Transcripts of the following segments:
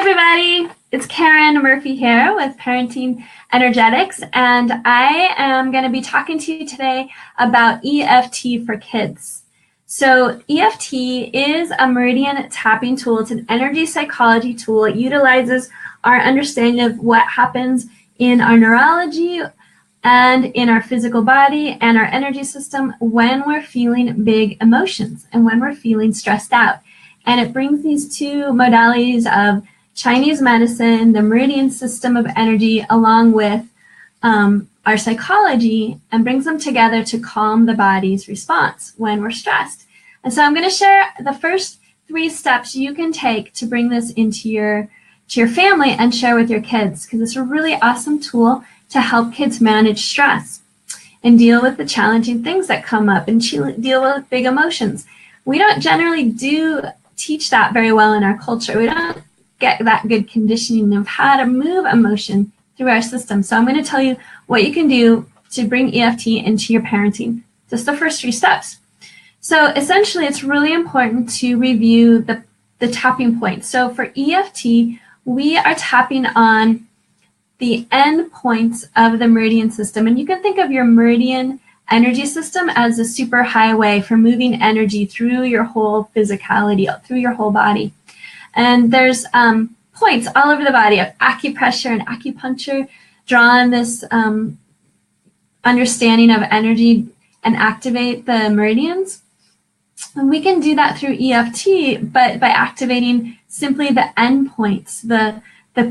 everybody, it's Karen Murphy here with Parenting Energetics, and I am going to be talking to you today about EFT for kids. So EFT is a meridian tapping tool. It's an energy psychology tool. It utilizes our understanding of what happens in our neurology and in our physical body and our energy system when we're feeling big emotions and when we're feeling stressed out. And it brings these two modalities of Chinese medicine, the meridian system of energy, along with our psychology, and brings them together to calm the body's response when we're stressed. And so I'm going to share the first 3 steps you can take to bring this into your family and share with your kids, because it's a really awesome tool to help kids manage stress and deal with the challenging things that come up and deal with big emotions. We don't generally teach that very well in our culture. We don't get that good conditioning of how to move emotion through our system. So I'm going to tell you what you can do to bring EFT into your parenting. Just the first 3 steps. So essentially, it's really important to review the tapping points. So for EFT, we are tapping on the end points of the meridian system. And you can think of your meridian energy system as a super highway for moving energy through your whole physicality, through your whole body. And there's points all over the body of acupressure and acupuncture draw on this understanding of energy and activate the meridians. And we can do that through EFT, but by activating simply the end points, the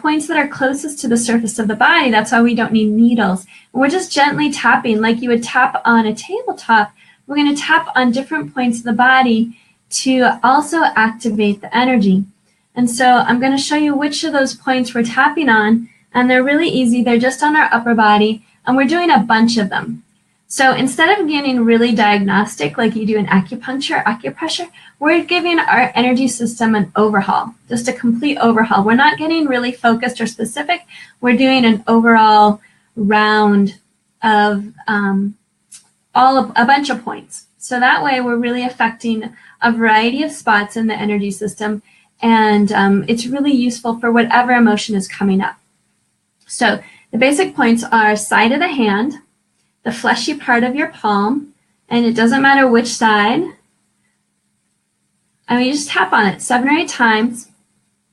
points that are closest to the surface of the body. That's why we don't need needles. We're just gently tapping like you would tap on a tabletop. We're going to tap on different points of the body to also activate the energy. And so I'm going to show you which of those points we're tapping on, and they're really easy. They're just on our upper body, and we're doing a bunch of them. So instead of getting really diagnostic like you do in acupuncture, acupressure, we're giving our energy system an overhaul, just a complete overhaul. We're not getting really focused or specific. We're doing an overall round of a bunch of points. So that way we're really affecting a variety of spots in the energy system, and it's really useful for whatever emotion is coming up. So the basic points are side of the hand, the fleshy part of your palm, and it doesn't matter which side. And we just tap on it 7 or 8 times,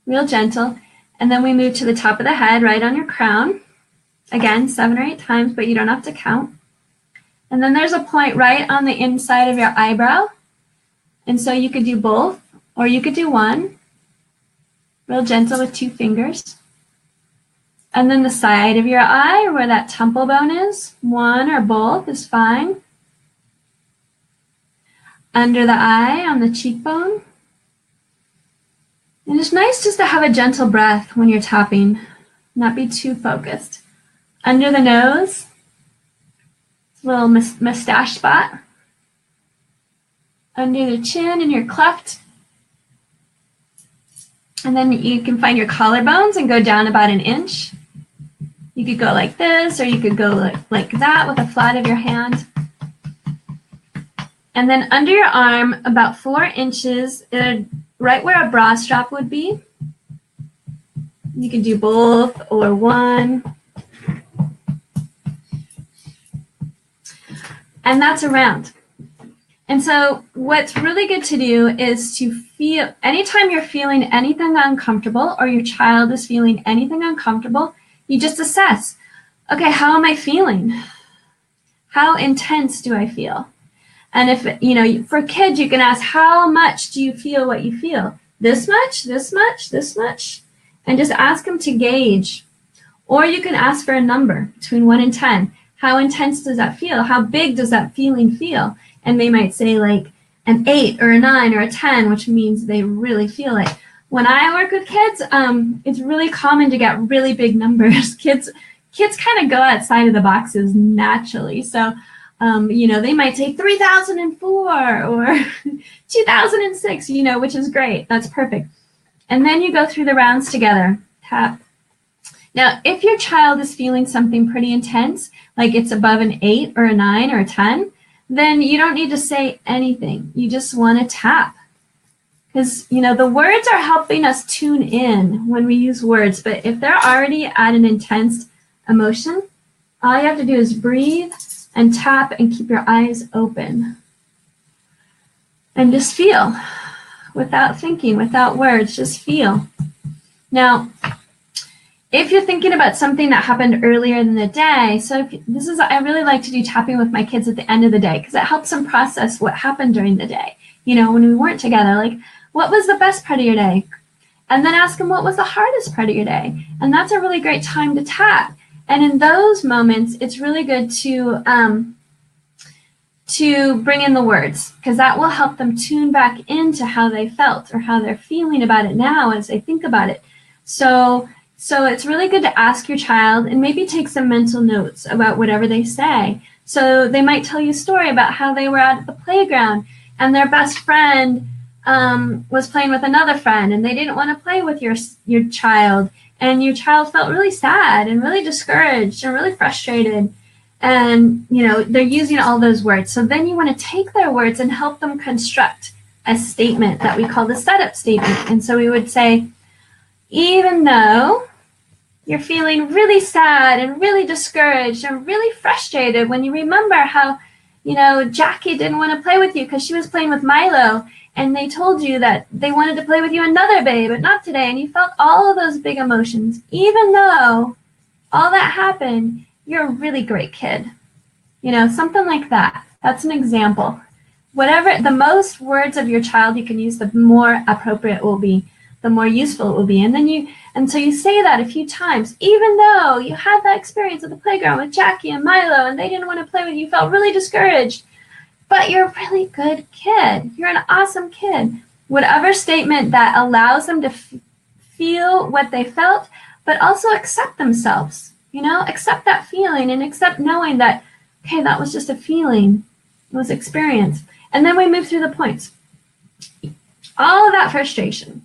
real gentle, and then we move to the top of the head, right on your crown. Again, 7 or 8 times, but you don't have to count. And then there's a point right on the inside of your eyebrow. And so you could do both, or you could do one, real gentle with 2 fingers. And then the side of your eye, where that temple bone is, 1 or both is fine. Under the eye, on the cheekbone. And it's nice just to have a gentle breath when you're tapping, not be too focused. Under the nose, little mustache spot. Under the chin in your cleft. And then you can find your collarbones and go down about 1 inch. You could go like this, or you could go like that with the flat of your hand. And then under your arm, about 4 inches, right where a bra strap would be. You can do both or one. And that's around. And so what's really good to do is to feel, anytime you're feeling anything uncomfortable or your child is feeling anything uncomfortable, you just assess, okay, how am I feeling? How intense do I feel? And if, for kids, you can ask, how much do you feel what you feel? This much, this much, this much? And just ask them to gauge. Or you can ask for a number between 1 and 10. How intense does that feel? How big does that feeling feel? And they might say like an 8 or a 9 or a 10, which means they really feel it. When I work with kids, it's really common to get really big numbers. Kids kind of go outside of the boxes naturally. So, they might say 3004 or 2006, which is great. That's perfect. And then you go through the rounds together. Tap. Now, if your child is feeling something pretty intense, like it's above an 8 or a 9 or a 10, then you don't need to say anything. You just want to tap. Because, the words are helping us tune in when we use words, but if they're already at an intense emotion, all you have to do is breathe and tap and keep your eyes open. And just feel, without thinking, without words, just feel. Now, if you're thinking about something that happened earlier in the day, I really like to do tapping with my kids at the end of the day because it helps them process what happened during the day. When we weren't together, like, what was the best part of your day? And then ask them what was the hardest part of your day. And that's a really great time to tap. And in those moments, it's really good to bring in the words, because that will help them tune back into how they felt or how they're feeling about it now as they think about it. So it's really good to ask your child and maybe take some mental notes about whatever they say. So they might tell you a story about how they were out at the playground and their best friend was playing with another friend and they didn't want to play with your child. And your child felt really sad and really discouraged and really frustrated. And, they're using all those words. So then you want to take their words and help them construct a statement that we call the setup statement. And so we would say, even though you're feeling really sad and really discouraged and really frustrated when you remember how, Jackie didn't want to play with you because she was playing with Milo and they told you that they wanted to play with you another day, but not today. And you felt all of those big emotions. Even though all that happened, you're a really great kid. Something like that. That's an example. Whatever, the most words of your child you can use, the more appropriate it will be, the more useful it will be. And so you say that a few times, even though you had that experience at the playground with Jackie and Milo and they didn't want to play with you, you felt really discouraged, but you're a really good kid. You're an awesome kid. Whatever statement that allows them to feel what they felt, but also accept themselves. Accept that feeling and accept knowing that, okay, that was just a feeling, it was experience. And then we move through the points. All of that frustration.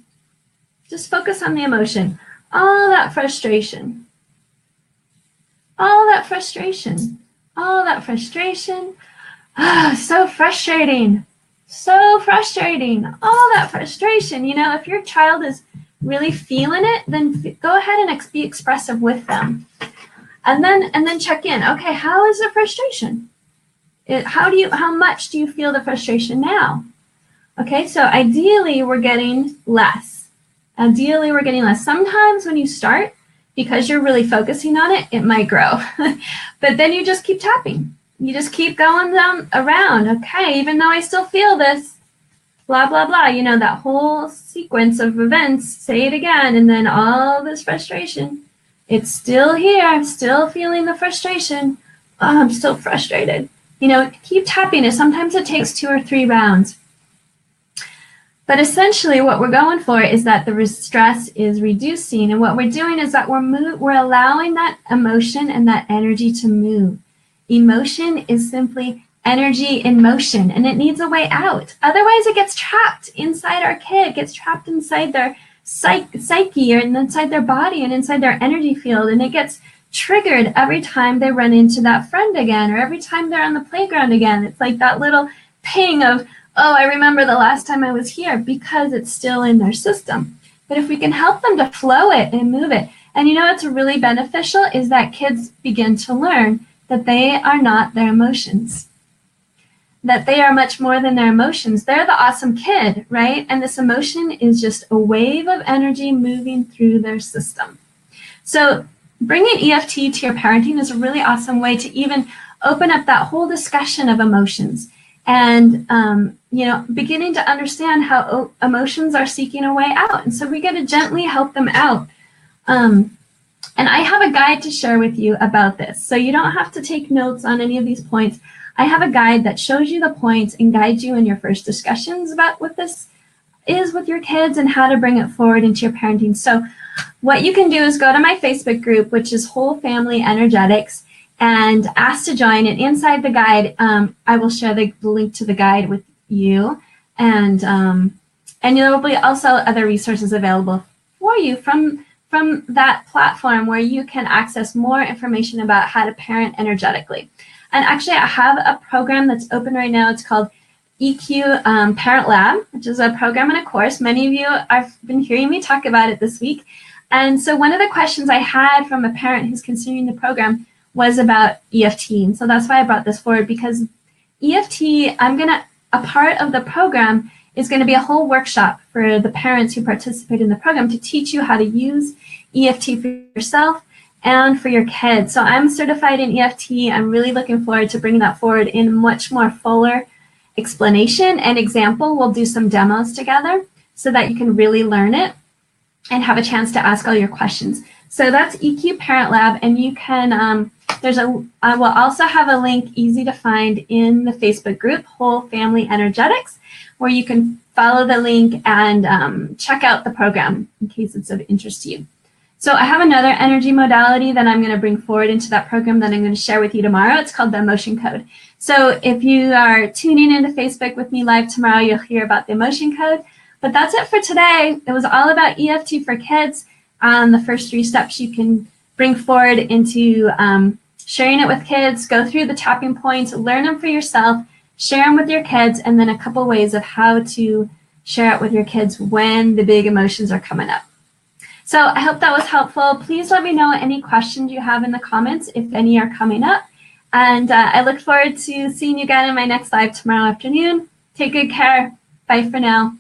Just focus on the emotion. All that frustration. All that frustration. All that frustration. So frustrating. So frustrating. All that frustration. If your child is really feeling it, then go ahead and be expressive with them. And then check in. Okay, how is the frustration? How much do you feel the frustration now? Okay, so ideally we're getting less. Sometimes when you start, because you're really focusing on it, it might grow. But then you just keep tapping. You just keep going down around. Okay, even though I still feel this, blah, blah, blah. That whole sequence of events, say it again, and then all this frustration. It's still here. I'm still feeling the frustration. Oh, I'm still frustrated. Keep tapping it. Sometimes it takes 2 or 3 rounds. But essentially what we're going for is that the stress is reducing. And what we're doing is that we're allowing that emotion and that energy to move. Emotion is simply energy in motion, and it needs a way out. Otherwise, it gets trapped inside our kid, gets trapped inside their psyche or inside their body and inside their energy field, and it gets triggered every time they run into that friend again or every time they're on the playground again. It's like that little ping of, oh, I remember the last time I was here, because it's still in their system. But if we can help them to flow it and move it, and what's really beneficial is that kids begin to learn that they are not their emotions, that they are much more than their emotions. They're the awesome kid, right? And this emotion is just a wave of energy moving through their system. So bringing EFT to your parenting is a really awesome way to even open up that whole discussion of emotions and, beginning to understand how emotions are seeking a way out. And so we got to gently help them out. And I have a guide to share with you about this. So you don't have to take notes on any of these points. I have a guide that shows you the points and guides you in your first discussions about what this is with your kids and how to bring it forward into your parenting. So what you can do is go to my Facebook group, which is Whole Family Energetics, and ask to join. And inside the guide, I will share the link to the guide with you. And there will be also other resources available for you from that platform where you can access more information about how to parent energetically. And actually, I have a program that's open right now. It's called EQ Parent Lab, which is a program and a course. Many of you have been hearing me talk about it this week. And so one of the questions I had from a parent who's considering the program was about EFT. And so that's why I brought this forward, because EFT, a part of the program is going to be a whole workshop for the parents who participate in the program to teach you how to use EFT for yourself and for your kids. So I'm certified in EFT. I'm really looking forward to bringing that forward in much more fuller explanation and example. We'll do some demos together so that you can really learn it and have a chance to ask all your questions. So that's EQ Parent Lab, and you can, I will also have a link easy to find in the Facebook group, Whole Family Energetics, where you can follow the link and check out the program in case it's of interest to you. So I have another energy modality that I'm going to bring forward into that program that I'm going to share with you tomorrow. It's called the emotion code. So if you are tuning into Facebook with me live tomorrow, you'll hear about the emotion code. But that's it for today. It was all about EFT for kids. The first 3 steps you can bring forward into sharing it with kids, go through the tapping points, learn them for yourself, share them with your kids, and then a couple ways of how to share it with your kids when the big emotions are coming up. So I hope that was helpful. Please let me know any questions you have in the comments, if any are coming up. And I look forward to seeing you again in my next live tomorrow afternoon. Take good care. Bye for now.